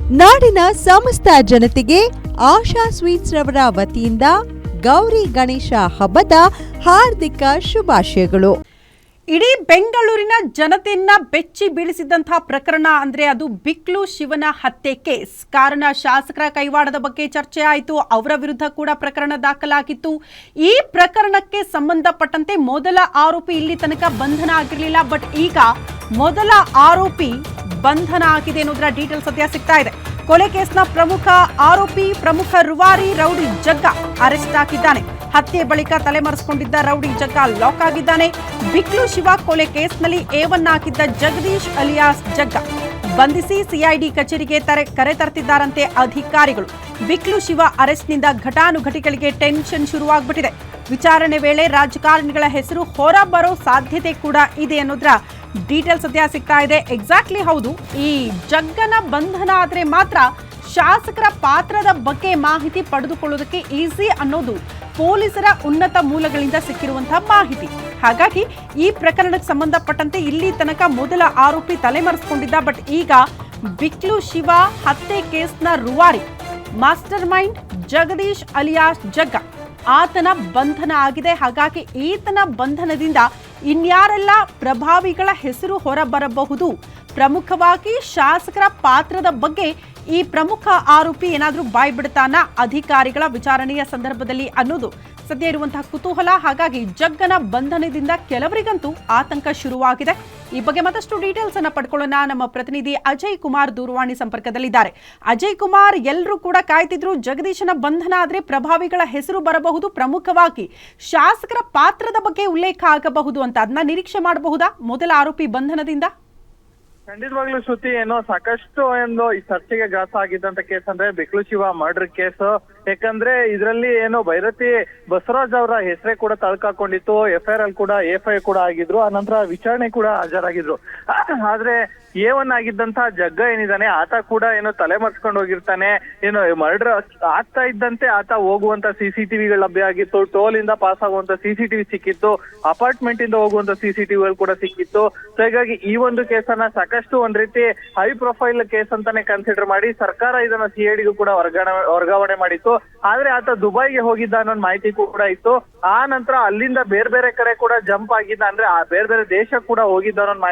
ನಾಡಿನ ಸಮಸ್ತ ಜನತೆಗೆ ಆಶಾ ಸ್ವೀಟ್ಸ್ ರವರ ವತಿಯಿಂದ ಗೌರಿ ಗಣೇಶ ಹಬ್ಬದ ಹಾರ್ದಿಕ ಶುಭಾಶಯಗಳು. ಇಡೀ ಬೆಂಗಳೂರಿನ ಜನತೆಯನ್ನ ಬೆಚ್ಚಿ ಬೀಳಿಸಿದಂತಹ ಪ್ರಕರಣ ಅಂದ್ರೆ ಅದು ಬಿಕ್ಲು ಶಿವನ ಹತ್ಯೆ ಕೇಸ್. ಕಾರಣ ಶಾಸಕರ ಕೈವಾಡದ ಬಗ್ಗೆ ಚರ್ಚೆ ಆಯಿತು. ಅವರ ವಿರುದ್ಧ ಕೂಡ ಪ್ರಕರಣ ದಾಖಲಾಗಿತ್ತು. ಈ ಪ್ರಕರಣಕ್ಕೆ ಸಂಬಂಧಪಟ್ಟಂತೆ ಮೊದಲ ಆರೋಪಿ ಇಲ್ಲಿ ತನಕ ಬಂಧನ ಆಗಿರಲಿಲ್ಲ. ಬಟ್ ಈಗ ಮೊದಲ ಆರೋಪಿ ಬಂಧನ ಆಗಿದೆ ಅನ್ನೋದರ ಡೀಟೇಲ್ ಸದ್ಯ ಸಿಗ್ತಾ ಇದೆ. ಕೊಲೆ ಕೇಸ್ನ ಪ್ರಮುಖ ಆರೋಪಿ, ಪ್ರಮುಖ ರುವಾರಿ ರೌಡಿ ಜಗ್ಗ ಅರೆಸ್ಟ್ ಆಗಿದ್ದಾನೆ. ಹತ್ಯೆ ಬಳಿಕ ತಲೆಮರೆಸಿಕೊಂಡಿದ್ದ ರೌಡಿ ಜಗ್ಗ ಲಾಕ್ ಆಗಿದ್ದಾನೆ. ಬಿಕ್ಲು ಶಿವ ಕೊಲೆ ಕೇಸ್ನಲ್ಲಿ A1 ಹಾಕಿದ್ದ ಜಗದೀಶ್ ಅಲಿಯಾಸ್ ಜಗ್ಗ ಬಂಧಿಸಿ ಸಿಐಡಿ ಕಚೇರಿಗೆ ಕರೆ ತರ್ತಿದ್ದಾರಂತೆ ಅಧಿಕಾರಿಗಳು. ಬಿಕ್ಲು ಶಿವ ಅರೆಸ್ಟ್ನಿಂದ ಘಟಾನುಘಟಿಗಳಿಗೆ ಟೆನ್ಷನ್ ಶುರುವಾಗ್ಬಿಟ್ಟಿದೆ. ವಿಚಾರಣೆ ವೇಳೆ ರಾಜಕಾರಣಿಗಳ ಹೆಸರು ಹೊರ ಬರೋ ಸಾಧ್ಯತೆ ಕೂಡ ಇದೆ ಅನ್ನೋದ್ರ ಡೀಟೇಲ್ ಸದ್ಯ ಸಿಗ್ತಾ ಇದೆ. ಎಕ್ಸಾಕ್ಟ್ಲಿ ಹೌದು, ಈ ಜಗ್ಗನ ಬಂಧನ ಆದ್ರೆ ಮಾತ್ರ ಶಾಸಕರ ಪಾತ್ರದ ಬಗ್ಗೆ ಮಾಹಿತಿ ಪಡೆದುಕೊಳ್ಳೋದಕ್ಕೆ ಈಸಿ ಅನ್ನೋದು ಪೊಲೀಸರ ಉನ್ನತ ಮೂಲಗಳಿಂದ ಸಿಕ್ಕಿರುವಂತಹ ಮಾಹಿತಿ. ಹಾಗಾಗಿ ಈ ಪ್ರಕರಣಕ್ಕೆ ಸಂಬಂಧಪಟ್ಟಂತೆ ಇಲ್ಲಿ ತನಕ ಮೊದಲ ಆರೋಪಿ ತಲೆಮರೆಸಿಕೊಂಡಿದ್ದ. ಬಟ್ ಈಗ ಬಿಕ್ಲು ಶಿವ ಹತ್ಯೆ ಕೇಸ್ನ ರುವಾರಿ, ಮಾಸ್ಟರ್ ಮೈಂಡ್ ಜಗದೀಶ್ ಅಲಿಯಾಸ್ ಜಗ್ಗ, ಆತನ ಬಂಧನ ಆಗಿದೆ. ಹಾಗಾಗಿ ಈತನ ಬಂಧನದಿಂದ ಇನ್ಯಾರೆಲ್ಲ ಪ್ರಭಾವಿಗಳ ಹೆಸರು ಹೊರಬರಬಹುದು, ಪ್ರಮುಖವಾಗಿ ಶಾಸಕರ ಪಾತ್ರದ ಬಗ್ಗೆ ಈ ಪ್ರಮುಖ ಆರೋಪಿ ಏನಾದರೂ ಬಾಯ್ ಬಿಡ್ತಾನ ಅಧಿಕಾರಿಗಳ ವಿಚಾರಣೆಯ ಸಂದರ್ಭದಲ್ಲಿ ಅನ್ನೋದು ಸದ್ಯ ಇರುವಂತಹ ಕುತೂಹಲ. ಹಾಗಾಗಿ ಜಗ್ಗನ ಬಂಧನದಿಂದ ಕೆಲವರಿಗಂತೂ ಆತಂಕ ಶುರುವಾಗಿದೆ. ಈ ಬಗ್ಗೆ ಮತ್ತಷ್ಟು ಡೀಟೇಲ್ಸ್ ಅನ್ನ ಪಡ್ಕೊಳ್ಳೋಣ. ನಮ್ಮ ಪ್ರತಿನಿಧಿ ಅಜಯ್ ಕುಮಾರ್ ದೂರವಾಣಿ ಸಂಪರ್ಕದಲ್ಲಿದ್ದಾರೆ. ಅಜಯ್ ಕುಮಾರ್, ಎಲ್ಲರೂ ಕೂಡ ಕಾಯ್ತಿದ್ರು ಜಗದೀಶನ ಬಂಧನ ಆದ್ರೆ ಪ್ರಭಾವಿಗಳ ಹೆಸರು ಬರಬಹುದು, ಪ್ರಮುಖವಾಗಿ ಶಾಸಕರ ಪಾತ್ರದ ಬಗ್ಗೆ ಉಲ್ಲೇಖ ಆಗಬಹುದು ಅಂತ. ಅದನ್ನ ನಿರೀಕ್ಷೆ ಮಾಡಬಹುದಾ ಮೊದಲ ಆರೋಪಿ ಬಂಧನದಿಂದ? ಖಂಡಿತವಾಗ್ಲೂ ಶ್ರುತಿ, ಏನೋ ಸಾಕಷ್ಟು ಒಂದು ಈ ಚರ್ಚೆಗೆ ಗ್ರಾಸ ಆಗಿದ್ದಂತ ಕೇಸ್ ಅಂದ್ರೆ ಬಿಕ್ಲು ಶಿವ ಮರ್ಡರ್ ಕೇಸ್. ಯಾಕಂದ್ರೆ ಇದರಲ್ಲಿ ಏನೋ ಭೈರತಿ ಬಸವರಾಜ್ ಅವರ ಹೆಸರೇ ಕೂಡ ತಳ್ಕಾಕೊಂಡಿತ್ತು. FIR ಅಲ್ಲಿ ಕೂಡ AFI ಕೂಡ ಆಗಿದ್ರು. ಆ ನಂತರ ವಿಚಾರಣೆ ಕೂಡ ಹಾಜರಾಗಿದ್ರು. ಆದ್ರೆ A1 ಆಗಿದ್ದಂತ ಜಗ್ಗ ಏನಿದಾನೆ, ಆತ ಕೂಡ ಏನೋ ತಲೆಮರೆಸ್ಕೊಂಡು ಹೋಗಿರ್ತಾನೆ. ಏನೋ ಮರ್ಡರ್ ಆಗ್ತಾ ಇದ್ದಂತೆ ಆತ ಹೋಗುವಂತ CCTVಗಳು ಲಭ್ಯ ಆಗಿತ್ತು. ಟೋಲ್ ಇಂದ ಪಾಸ್ ಆಗುವಂತ CCTV ಸಿಕ್ಕಿತ್ತು. ಅಪಾರ್ಟ್ಮೆಂಟ್ ಇಂದ ಹೋಗುವಂತ CCTVಗಳು ಕೂಡ ಸಿಕ್ಕಿತ್ತು. ಸೊ ಹೀಗಾಗಿ ಈ ಒಂದು ಕೇಸನ್ನ ಸಾಕಷ್ಟು ಒಂದ್ ರೀತಿ ಹೈ ಪ್ರೊಫೈಲ್ ಕೇಸ್ ಅಂತಾನೆ ಕನ್ಸಿಡರ್ ಮಾಡಿ ಸರ್ಕಾರ ಇದನ್ನ CIDಗೂ ಕೂಡ ವರ್ಗಾವಣೆ ಮಾಡಿತ್ತು. ಆದ್ರೆ ಆತ ದುಬೈಗೆ ಹೋಗಿದ್ದ ಅನ್ನೋ ಮಾಹಿತಿ ಕೂಡ ಇತ್ತು. ಆ ನಂತರ ಅಲ್ಲಿಂದ ಬೇರೆ ಬೇರೆ ಕಡೆ ಕೂಡ ಜಂಪ್ ಆಗಿದ್ದ, ಅಂದ್ರೆ ಆ ಬೇರೆ ಬೇರೆ ದೇಶ ಕೂಡ ಹೋಗಿದ್ದ ಅನ್ನೋ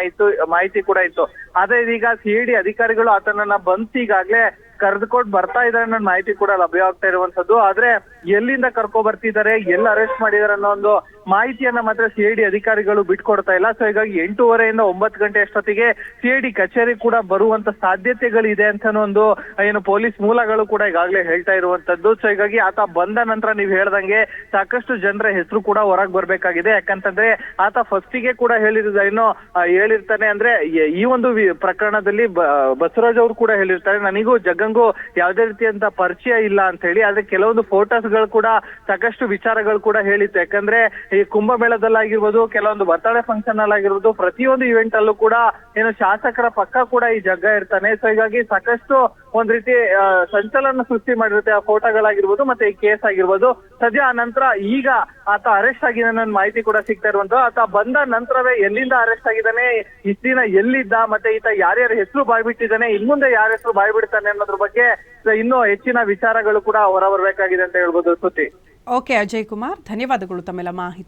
ಮಾಹಿತಿ ಕೂಡ ಇತ್ತು. ಆದ್ರೆ ಇದೀಗ CID ಅಧಿಕಾರಿಗಳು ಆತನನ್ನ ಬಂದು ಈಗಾಗ್ಲೇ ಕರೆದುಕೊಂಡು ಬರ್ತಾ ಇದ್ದಾರೆ ಅನ್ನೋ ಮಾಹಿತಿ ಕೂಡ ಲಭ್ಯವಾಗ್ತಾ ಇರುವಂತದ್ದು. ಆದ್ರೆ ಎಲ್ಲಿಂದ ಕರ್ಕೊ ಬರ್ತಿದ್ದಾರೆ, ಎಲ್ಲಿ ಅರೆಸ್ಟ್ ಮಾಡಿದಾರೆ ಅನ್ನೋ ಒಂದು ಮಾಹಿತಿಯನ್ನ ಮಾತ್ರ CID ಅಧಿಕಾರಿಗಳು ಬಿಟ್ಕೊಡ್ತಾ ಇಲ್ಲ. ಸೊ ಹೀಗಾಗಿ 8:30 9 ಗಂಟೆ ಅಷ್ಟೊತ್ತಿಗೆ CID ಕಚೇರಿ ಕೂಡ ಬರುವಂತ ಸಾಧ್ಯತೆಗಳಿದೆ ಅಂತ ಒಂದು ಏನು ಪೊಲೀಸ್ ಮೂಲಗಳು ಕೂಡ ಈಗಾಗಲೇ ಹೇಳ್ತಾ ಇರುವಂತದ್ದು. ಸೊ ಹೀಗಾಗಿ ಆತ ಬಂದ ನಂತರ ನೀವು ಹೇಳ್ದಂಗೆ ಸಾಕಷ್ಟು ಜನರ ಹೆಸರು ಕೂಡ ಹೊರಗೆ ಬರ್ಬೇಕಾಗಿದೆ. ಯಾಕಂತಂದ್ರೆ ಆತ ಫಸ್ಟಿಗೆ ಕೂಡ ಹೇಳಿರ್ತಾನೆ, ಅಂದ್ರೆ ಈ ಒಂದು ಪ್ರಕರಣದಲ್ಲಿ ಬಸವರಾಜ್ ಅವರು ಕೂಡ ಹೇಳಿರ್ತಾರೆ, ನನಗೂ ಜಗ್ಗಂಗೂ ಯಾವುದೇ ರೀತಿಯಂತ ಪರಿಚಯ ಇಲ್ಲ ಅಂತ ಹೇಳಿ. ಆದ್ರೆ ಕೆಲವೊಂದು ಫೋಟೋಸ್ಗಳು ಕೂಡ ಸಾಕಷ್ಟು ವಿಚಾರಗಳು ಕೂಡ ಹೇಳಿತ್ತು. ಯಾಕಂದ್ರೆ ಈ ಕುಂಭಮೇಳದಲ್ಲಾಗಿರ್ಬೋದು, ಕೆಲವೊಂದು ಬರ್ತಡೇ ಫಂಕ್ಷನ್ ಅಲ್ಲಾಗಿರ್ಬೋದು, ಪ್ರತಿಯೊಂದು ಇವೆಂಟ್ ಅಲ್ಲೂ ಕೂಡ ಏನು ಶಾಸಕರ ಪಕ್ಕ ಕೂಡ ಈ ಜಗ್ಗ ಇರ್ತಾನೆ. ಸೊ ಹೀಗಾಗಿ ಸಾಕಷ್ಟು ಒಂದ್ ರೀತಿ ಸಂಚಲನ ಸೃಷ್ಟಿ ಮಾಡಿರುತ್ತೆ ಆ ಫೋಟೋಗಳಾಗಿರ್ಬೋದು, ಮತ್ತೆ ಈ ಕೇಸ್ ಆಗಿರ್ಬೋದು. ಸದ್ಯ ಆ ನಂತರ ಈಗ ಆತ ಅರೆಸ್ಟ್ ಆಗಿದ್ದಾನೆ ಅನ್ನೋ ಮಾಹಿತಿ ಕೂಡ ಸಿಗ್ತಾ ಇರುವಂತ. ಆತ ಬಂದ ನಂತರವೇ ಎಲ್ಲಿಂದ ಅರೆಸ್ಟ್ ಆಗಿದ್ದಾನೆ, ಇಷ್ಟ ದಿನ ಎಲ್ಲಿದ್ದ, ಮತ್ತೆ ಈತ ಯಾರ್ಯಾರ ಹೆಸರು ಬಾಯ್ಬಿಟ್ಟಿದ್ದಾನೆ, ಇನ್ ಮುಂದೆ ಯಾರ ಹೆಸರು ಬಾಯ್ಬಿಡ್ತಾನೆ ಅನ್ನೋದ್ರ ಬಗ್ಗೆ ಇನ್ನೂ ಹೆಚ್ಚಿನ ವಿಚಾರಗಳು ಕೂಡ ಹೊರಬರ್ಬೇಕಾಗಿದೆ ಅಂತ ಹೇಳ್ಬೋದು ಶ್ರುತಿ. ಓಕೆ ಅಜಯ್ ಕುಮಾರ್, ಧನ್ಯವಾದಗಳು ತಮ್ಮೆಲ್ಲ ಮಾಹಿತಿ.